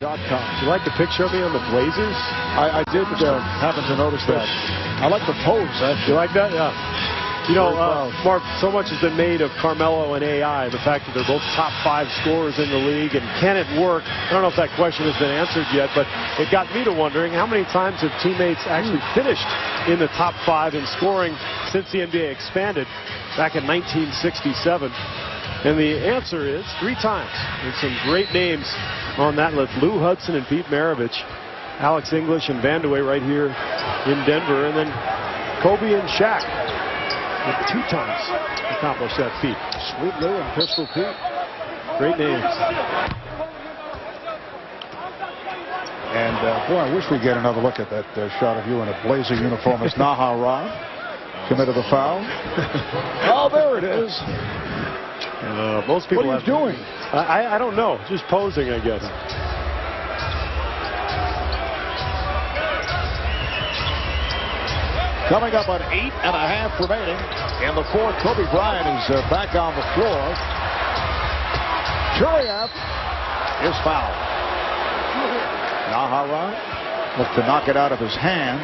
Did you like the picture of me on the Blazers? I did happen to notice that. I like the pose. You like that? Yeah. You know, Mark, so much has been made of Carmelo and AI, the fact that they're both top 5 scorers in the league, and can it work? I don't know if that question has been answered yet, but it got me to wondering how many times have teammates actually finished in the top 5 in scoring since the NBA expanded back in 1967? And the answer is 3 times. There's some great names on that list. Lou Hudson and Pete Maravich, Alex English and Vandeweghe right here in Denver, and then Kobe and Shaq with 2 times accomplished that feat. Sweet Lou and Pistol Pete. Great names. And boy, I wish we'd get another look at that shot of you in a Blazer uniform as Nahara committed the foul. Oh, there it is. Most people what are you doing? I don't know. Just posing, I guess. Coming up on 8.5 remaining in the 4th. Kobe Bryant is back on the floor. Turiaf is fouled. Nahara looked to knock it out of his hand.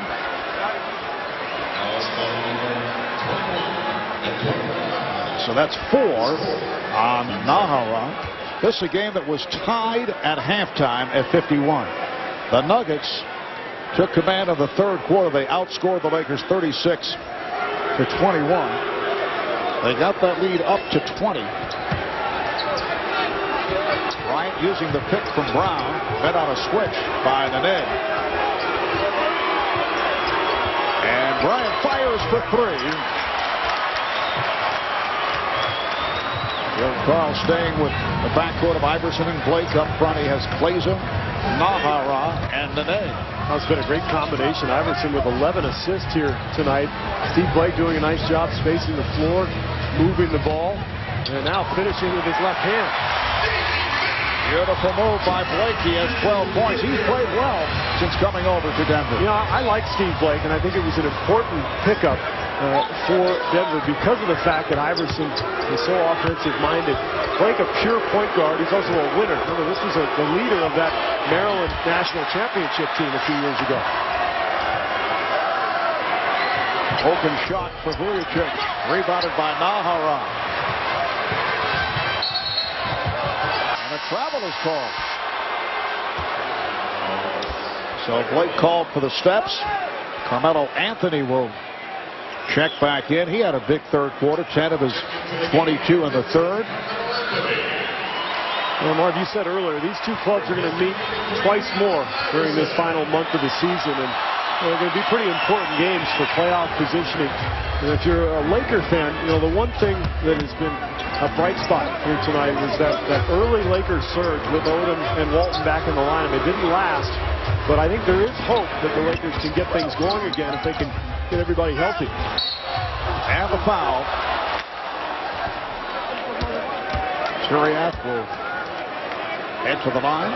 So that's 4 on Nahara. This is a game that was tied at halftime at 51. The Nuggets took command of the 3rd quarter. They outscored the Lakers 36 to 21. They got that lead up to 20. Bryant using the pick from Brown. Met on a switch by Nene. And Bryant fires for 3. Carl staying with the backcourt of Iverson and Blake. Up front he has Glazer, Nahara, and Nene. That's been a great combination. Iverson with 11 assists here tonight. Steve Blake doing a nice job spacing the floor, moving the ball, and now finishing with his left hand. Beautiful move by Blake. He has 12 points. He's played well since coming over to Denver. You know, I like Steve Blake, and I think it was an important pickup for Denver because of the fact that Iverson is so offensive-minded. Blake, a pure point guard. He's also a winner. Remember, this was the leader of that Maryland National Championship team a few years ago. Open shot for Vujacic. Rebounded by Nahara. And a travel is called. So Blake called for the steps. Carmelo Anthony will check back in. He had a big 3rd quarter, 10 of his 22 in the 3rd. Well, Marv, you said earlier, these 2 clubs are going to meet twice more during this final month of the season, and they're going to be pretty important games for playoff positioning. And if you're a Laker fan, you know, the one thing that has been a bright spot here tonight was that early Lakers surge with Odom and Walton back in the lineup. It didn't last, but I think there is hope that the Lakers can get things going again if they can get everybody healthy. And the foul. Turiaf will head to the line.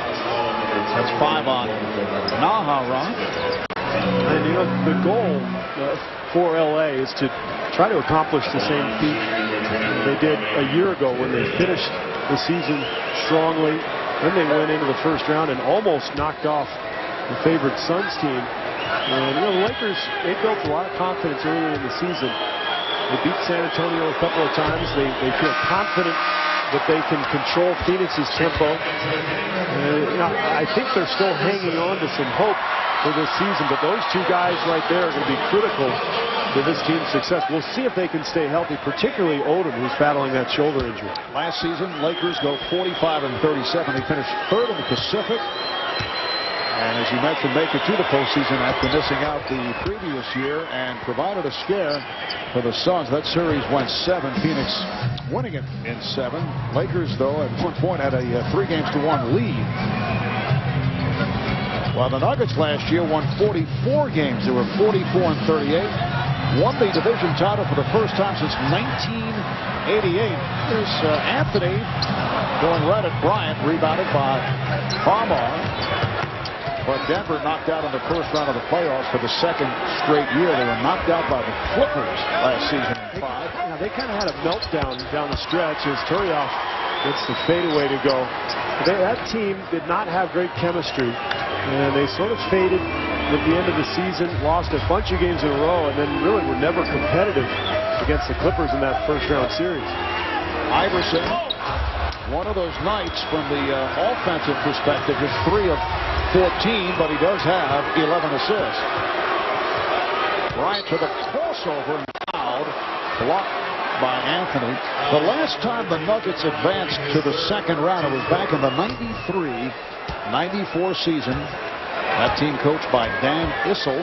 That's 5 on Nahara. And you know, the goal for LA is to try to accomplish the same feat they did a year ago when they finished the season strongly. Then they went into the 1st round and almost knocked off the favored Suns team. And you know, the Lakers, they built a lot of confidence earlier in the season. They beat San Antonio a couple of times. They feel confident that they can control Phoenix's tempo. You know, I think they're still hanging on to some hope for this season, but those 2 guys right there are going to be critical to this team's success. We'll see if they can stay healthy, particularly Odom, who's battling that shoulder injury. Last season, Lakers go 45 and 37. They finished 3rd in the Pacific. And as you mentioned, make it to the postseason after missing out the previous year and provided a scare for the Suns. That series went 7. Phoenix winning it in 7. Lakers, though, at one point had a 3-1 lead. While the Nuggets last year won 44 games. They were 44 and 38. Won the division title for the first time since 1988. There's Anthony going right at Bryant, rebounded by Farmar. But Denver knocked out in the 1st round of the playoffs for the 2nd straight year. They were knocked out by the Clippers last season in 5. They kind of had a meltdown down the stretch as Turiaf gets the fadeaway to go. That team did not have great chemistry, and they sort of faded at the end of the season, lost a bunch of games in a row, and then really were never competitive against the Clippers in that first-round series. Iverson, one of those nights from the offensive perspective, is 3 of 14, but he does have 11 assists. Bryant to the crossover and fouled, blocked by Anthony. The last time the Nuggets advanced to the second round, it was back in the 93-94 season. That team coached by Dan Issel.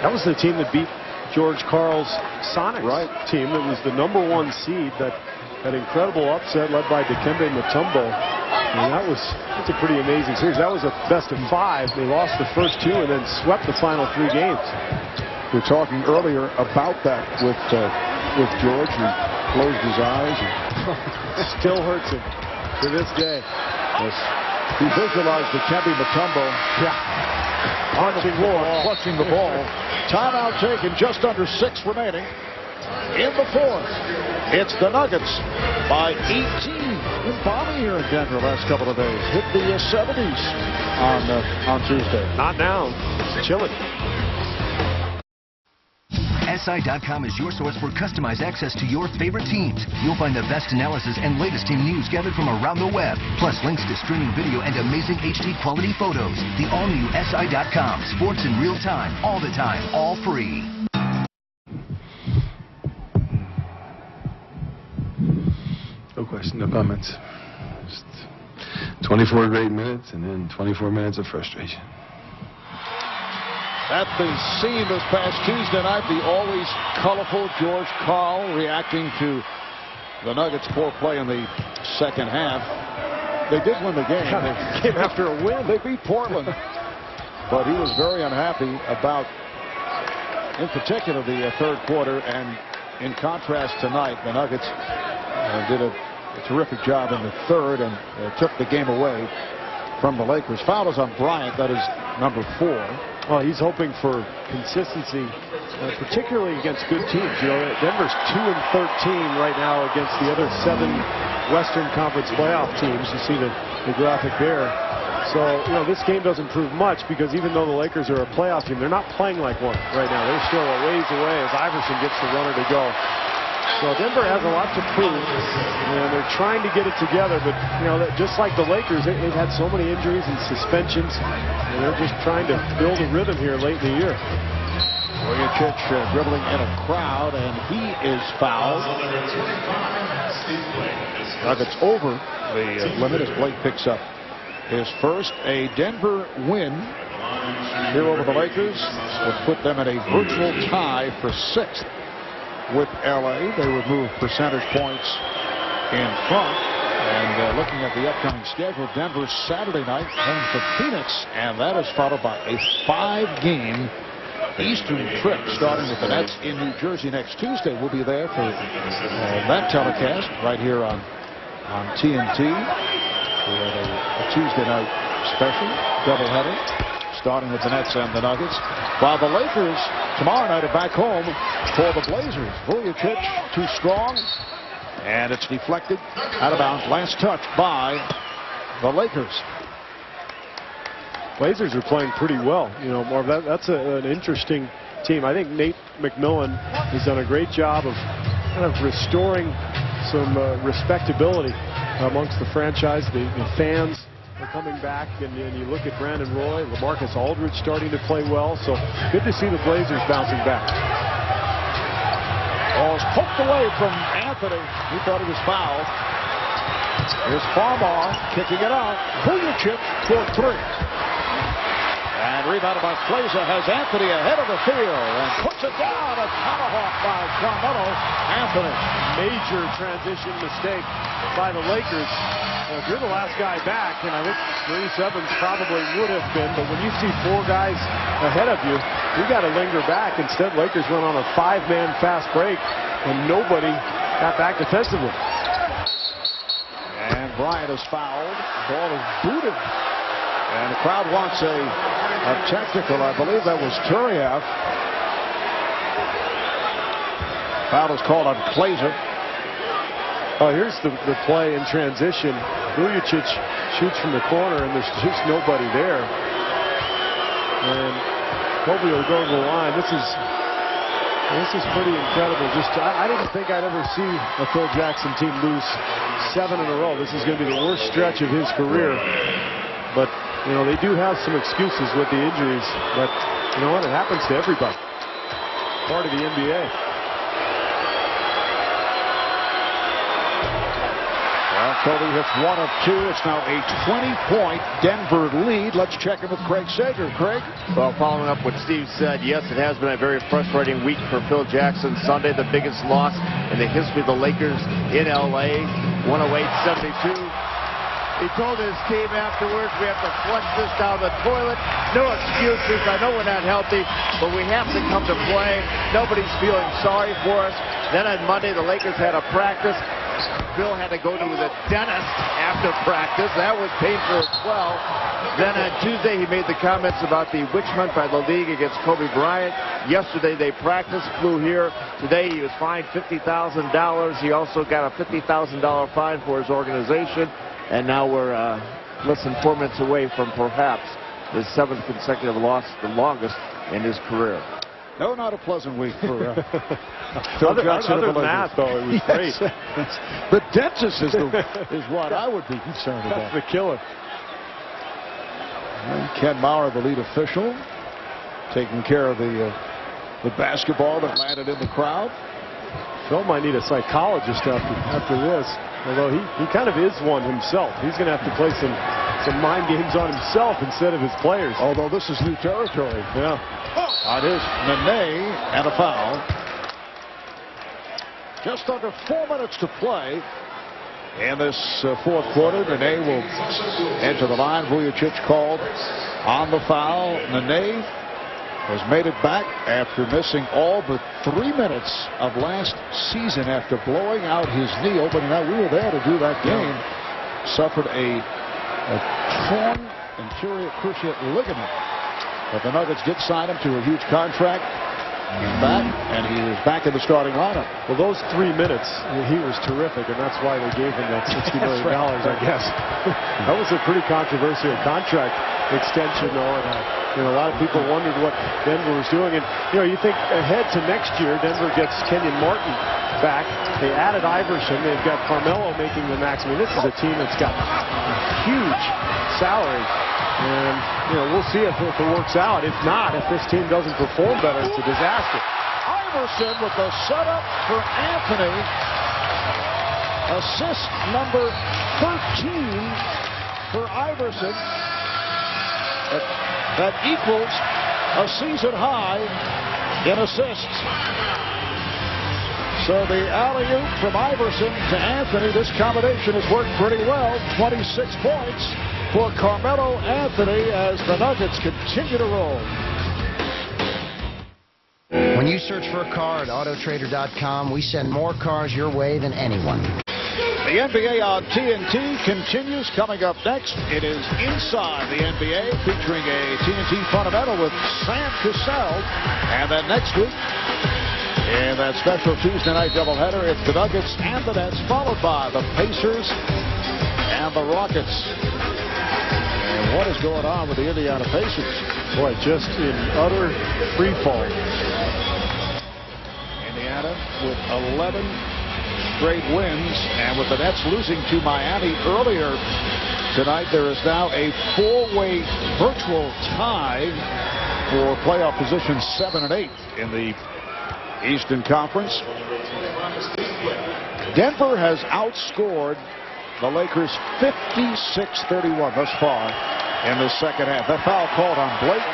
That was the team that beat George Karl's Sonics team. That was the #1 seed. That incredible upset led by Dikembe Mutombo. And that's a pretty amazing series. That was a best-of-5. They lost the first 2 and then swept the final 3 games. We were talking earlier about that with George, who closed his eyes. And still hurts him to this day. Yes. He visualized Dikembe Mutombo on the floor, clutching the ball. Timeout taken, just under 6 remaining in the 4th. It's the Nuggets by 18. Been balmy here in Denver the last couple of days. Hit the 70s on Tuesday. Not now. It's chilly. SI.com is your source for customized access to your favorite teams. You'll find the best analysis and latest team news gathered from around the web, plus links to streaming video and amazing HD quality photos. The all-new SI.com. Sports in real time, all the time, all free. No question, no comments. Just 24 great minutes and then 24 minutes of frustration. At the scene this past Tuesday night, the always colorful George Karl reacting to the Nuggets' poor play in the second half. They did win the game. They came after a win. They beat Portland. But he was very unhappy about, in particular, the third quarter. And in contrast tonight, the Nuggets did a terrific job in the third and took the game away from the Lakers. Foul is on Bryant. That is number 4. Well, he's hoping for consistency, particularly against good teams. You know, Denver's 2-13 right now against the other 7 Western Conference playoff teams. You see the graphic there. So, you know, this game doesn't prove much because even though the Lakers are a playoff team, they're not playing like one right now. They're still a ways away as Iverson gets the runner to go. So Denver has a lot to prove, and they're trying to get it together. But, you know, just like the Lakers, they've had so many injuries and suspensions, and they're just trying to build a rhythm here late in the year. Vujacic dribbling in a crowd, and he is fouled. Nuggets over the limit as Blake picks up his first. A Denver win here over the Lakers would put them in a virtual tie for 6th with LA. They would move percentage points in front. And looking at the upcoming schedule, Denver Saturday night home to Phoenix, and that is followed by a 5-game Eastern trip starting with the Nets in New Jersey next Tuesday. We'll be there for that telecast right here on TNT. We have a Tuesday night special doubleheader starting with the Nets and the Nuggets, while the Lakers tomorrow night are back home for the Blazers. Vujacic too strong, and it's deflected out of bounds. Last touch by the Lakers. Blazers are playing pretty well. You know, Marv, that's an interesting team. I think Nate McMillan has done a great job of kind of restoring some respectability amongst the franchise. The fans are coming back, and you look at Brandon Roy, LaMarcus Aldridge starting to play well. So good to see the Blazers bouncing back. Ball is poked away from Anthony. He thought he was fouled. Here's Farmar kicking it out. Vujacic for 3. And rebounded by Kleza, has Anthony ahead of the field and puts it down. A tomahawk by Carmelo Anthony. Major transition mistake by the Lakers. If you're the last guy back, and I think 37 probably would have been, but when you see 4 guys ahead of you, you got to linger back. Instead, Lakers went on a 5-man fast break, and nobody got back defensively. And Bryant is fouled. Ball is booted. And the crowd wants a technical. I believe that was Turiev. Foul is called on Kleza. Oh, here's the play in transition. Vujacic shoots from the corner, and there's just nobody there. And Kobe will go to the line. This is pretty incredible. I didn't think I'd ever see a Phil Jackson team lose 7 in a row. This is going to be the worst stretch of his career. But, you know, they do have some excuses with the injuries. But, you know what? It happens to everybody. Part of the NBA. Well, Kobe hits 1 of 2. It's now a 20-point Denver lead. Let's check in with Craig Sager. Craig? Well, following up what Steve said, yes, it has been a very frustrating week for Phil Jackson. Sunday, the biggest loss in the history of the Lakers in L.A., 108-72. He told his team afterwards, we have to flush this down the toilet. No excuses. I know we're not healthy, but we have to come to play. Nobody's feeling sorry for us. Then on Monday, the Lakers had a practice. Phil had to go to the dentist after practice. That was painful as well. Then on Tuesday, he made the comments about the witch hunt by the league against Kobe Bryant. Yesterday, they practiced, flew here. Today, he was fined $50,000. He also got a $50,000 fine for his organization. And now we're less than 4 minutes away from perhaps his 7th consecutive loss, the longest in his career. No, not a pleasant week for Phil Jackson. Other than that, though, it was great. The dentist is what I would be concerned about. That's the killer. And Ken Maurer, the lead official, taking care of the basketball that landed in the crowd. Phil might need a psychologist after this, although he kind of is one himself. He's going to have to play some mind games on himself instead of his players. Although this is new territory. Yeah. It is Nene and a foul. Just under 4 minutes to play in this fourth quarter. Nene will enter the line. Vujacic called on the foul. Nene has made it back after missing all but 3 minutes of last season after blowing out his knee, opening out. We were there to do that game. Suffered a torn anterior cruciate ligament. But the Nuggets did sign him to a huge contract. He's back, and he is back in the starting lineup. Well, those 3 minutes, he was terrific, and that's why they gave him that $60 million, I guess. That was a pretty controversial contract extension, though, and a lot of people wondered what Denver was doing. And, you think ahead to next year, Denver gets Kenyon Martin back. They added Iverson. They've got Carmelo making the maximum. This is a team that's got a huge salary. And, we'll see if it works out. If not, if this team doesn't perform better, it's a disaster. Iverson with the setup for Anthony. Assist number 13 for Iverson. That equals a season high in assists. So the alley-oop from Iverson to Anthony, this combination has worked pretty well. 26 points for Carmelo Anthony as the Nuggets continue to roll. When you search for a car at Autotrader.com, we send more cars your way than anyone. The NBA on TNT continues. Coming up next, it is Inside the NBA, featuring a TNT fundamental with Sam Cassell. And then next week, in that special Tuesday night doubleheader, it's the Nuggets and the Nets, followed by the Pacers and the Rockets. And what is going on with the Indiana Pacers? Boy, just in utter free fall. Indiana with 11 straight wins, and with the Nets losing to Miami earlier tonight, there is now a four-way virtual tie for playoff positions 7 and 8 in the Eastern Conference. Denver has outscored the Lakers 56-31 thus far in the second half. That foul called on Blake.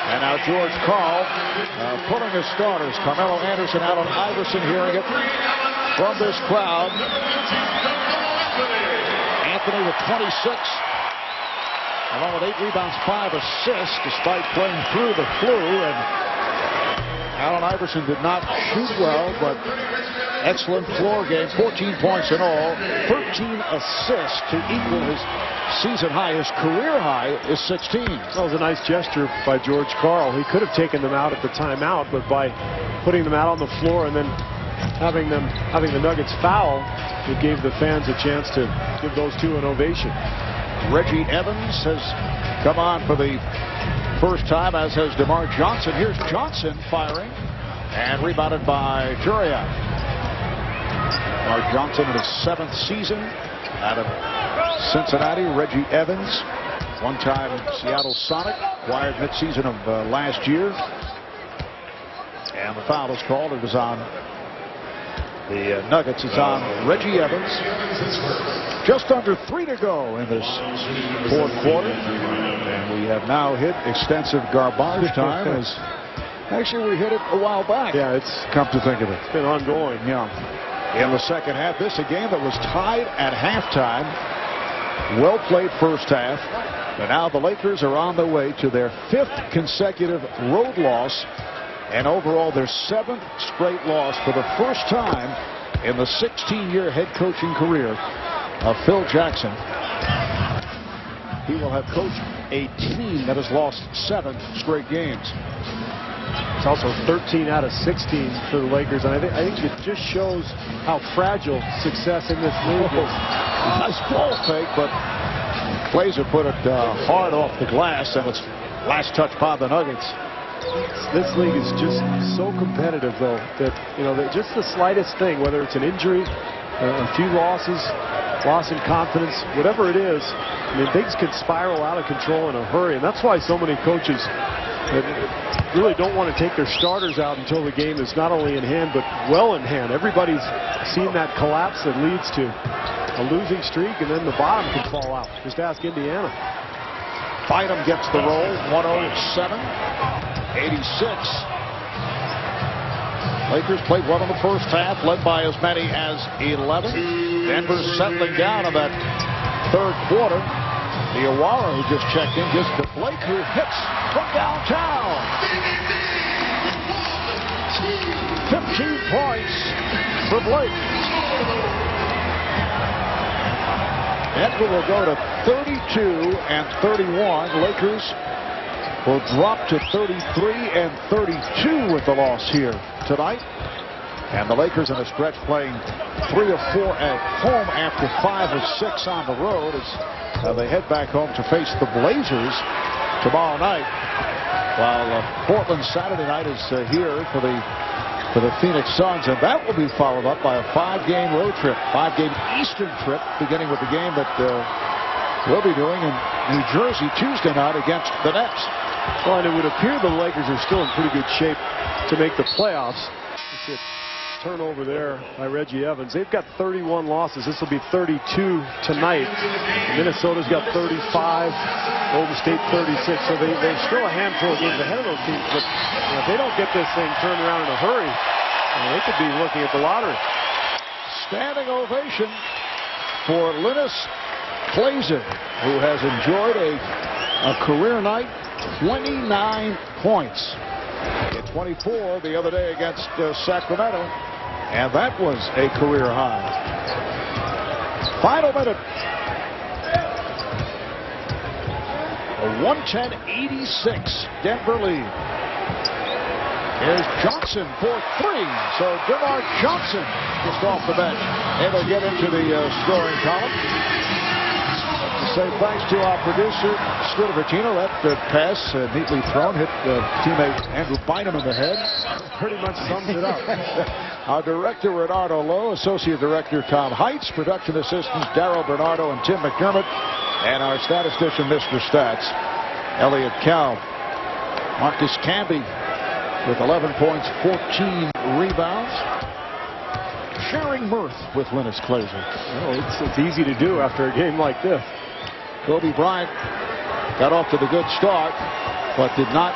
And now George Karl pulling his starters. Carmelo Anderson, Allen Iverson hearing it from this crowd. Anthony with 26. Along with 8 rebounds, 5 assists, despite playing through the flu. And Allen Iverson did not shoot well, but excellent floor game. 14 points in all. 13 assists to equal his season high. His career high is 16. That was a nice gesture by George Karl. He could have taken them out at the timeout, but by putting them out on the floor and then having the Nuggets foul, it gave the fans a chance to give those two an ovation. Reggie Evans has come on for the first time, as has DeMar Johnson. Here's Johnson firing, and rebounded by Turiaf. DeMar Johnson in his 7th season out of Cincinnati. Reggie Evans, one-time Seattle Sonic, acquired midseason of last year. And the foul is called. It was on the Nuggets. It's on Reggie Evans. Just under 3 to go in this 4th quarter. And we have now hit extensive garbage time. Actually, we hit it a while back. Yeah, it's come to think of it. It's been ongoing. Yeah. In the second half, this a game that was tied at halftime. Well played first half. And now the Lakers are on their way to their 5th consecutive road loss. And overall, their 7th straight loss for the first time in the 16-year head coaching career of Phil Jackson. He will have coached a team that has lost 7 straight games. It's also 13 out of 16 for the Lakers, and I think it just shows how fragile success in this league is. Nice ball fake, but Glazer put it hard off the glass, and it's last touch by the Nuggets. This league is just so competitive, though, that just the slightest thing, whether it's an injury, a few losses, loss in confidence, whatever it is, I mean, things can spiral out of control in a hurry, and that's why so many coaches really don't want to take their starters out until the game is not only in hand, but well in hand. Everybody's seen that collapse that leads to a losing streak, and then the bottom can fall out. Just ask Indiana. Bynum gets the roll, 107-86. Lakers played well in the first half, led by as many as 11. Denver's settling down in that 3rd quarter. Diawara, who just checked in, gives to Blake, who hits from downtown. 15 points for Blake. Denver will go to 32-31. Lakers will drop to 33-32 with the loss here tonight. And the Lakers in a stretch playing 3 of 4 at home after 5 of 6 on the road as they head back home to face the Blazers tomorrow night. While Portland Saturday night is here for the Phoenix Suns, and that will be followed up by a 5-game road trip, 5-game Eastern trip, beginning with the game that we'll be doing in New Jersey Tuesday night against the Nets. Well, and it would appear the Lakers are still in pretty good shape to make the playoffs. It's a turnover there by Reggie Evans. They've got 31 losses. This will be 32 tonight. Minnesota's got 35. Golden State 36. So they're still a handful of games ahead of those teams. But if they don't get this thing turned around in a hurry, they could be looking at the lottery. Standing ovation for Linus Glazer, who has enjoyed a career night, 29 points. Hit 24 the other day against Sacramento, and that was a career high. Final minute. A 110-86 Denver lead. Here's Johnson for 3. So DeMar Johnson just off the bench, able to get into the scoring column. To say thanks to our producer, Stuart Bertino. That pass neatly thrown, hit teammate Andrew Bynum in the head. Pretty much sums it up. Our director, Renardo Lowe, associate director, Tom Heitz, production assistants, Darryl Bernardo and Tim McDermott, and our statistician, Mr. Stats, Elliot Cow. Marcus Camby with 11 points, 14 rebounds. Sharing mirth with Linus Glazer. Well, it's easy to do after a game like this. Kobe Bryant got off to the good start, but did not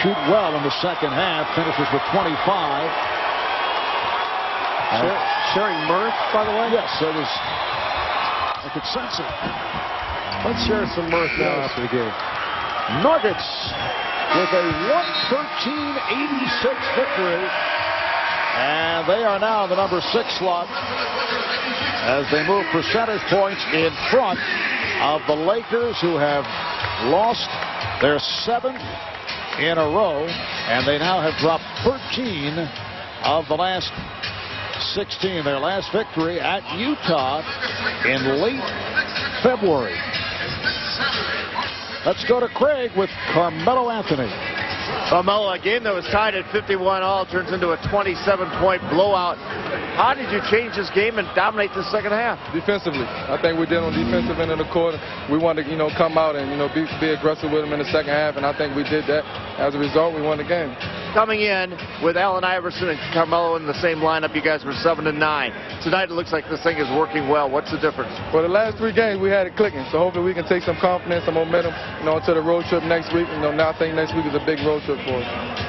shoot well in the second half. Finishes with 25. Sharing mirth, by the way? Yes, it was. I could sense it. Let's share some mirth now after the game. Nuggets with a 113-86 victory. And they are now in the number 6 slot as they move percentage points in front of the Lakers, who have lost their 7th in a row, and they now have dropped 13 of the last 16. Their last victory at Utah in late February. Let's go to Craig with Carmelo Anthony. Carmelo, a game that was tied at 51-all turns into a 27-point blowout. How did you change this game and dominate the second half? Defensively. I think we did on defensive end of the court. We wanted to, come out and, be aggressive with them in the second half, and I think we did that. As a result, we won the game. Coming in with Allen Iverson and Carmelo in the same lineup, you guys were 7-9. Tonight it looks like this thing is working well. What's the difference? For the last 3 games, we had it clicking, so hopefully we can take some confidence, some momentum, to the road trip next week. Now I think next week is a big road trip for us.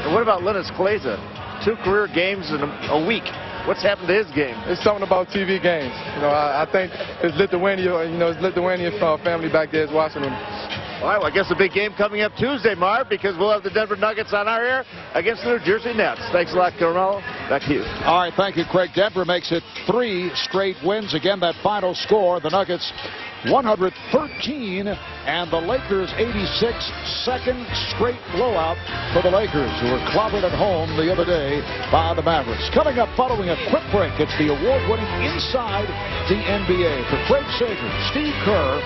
And what about Linus Kleza? 2 career games in a week. What's happened to his game? It's something about TV games. I think it's Lithuania, his Lithuanian family back there is watching him. All right, well, I guess a big game coming up Tuesday, Marv, because we'll have the Denver Nuggets on our air against the New Jersey Nets. Thanks a lot, Carmelo. Back to you. All right, thank you, Craig. Denver makes it 3 straight wins. Again, that final score, the Nuggets 113 and the Lakers 86. Second straight blowout for the Lakers, who were clobbered at home the other day by the Mavericks. Coming up following a quick break, it's the award-winning Inside the NBA. For Craig Sager, Steve Kerr,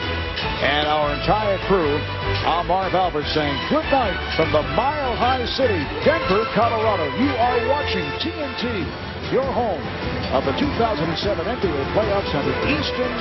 and our entire crew, I'm Marv Albert saying good night from the Mile High City, Denver, Colorado. You are watching TNT, your home of the 2007 NBA playoffs on the Eastern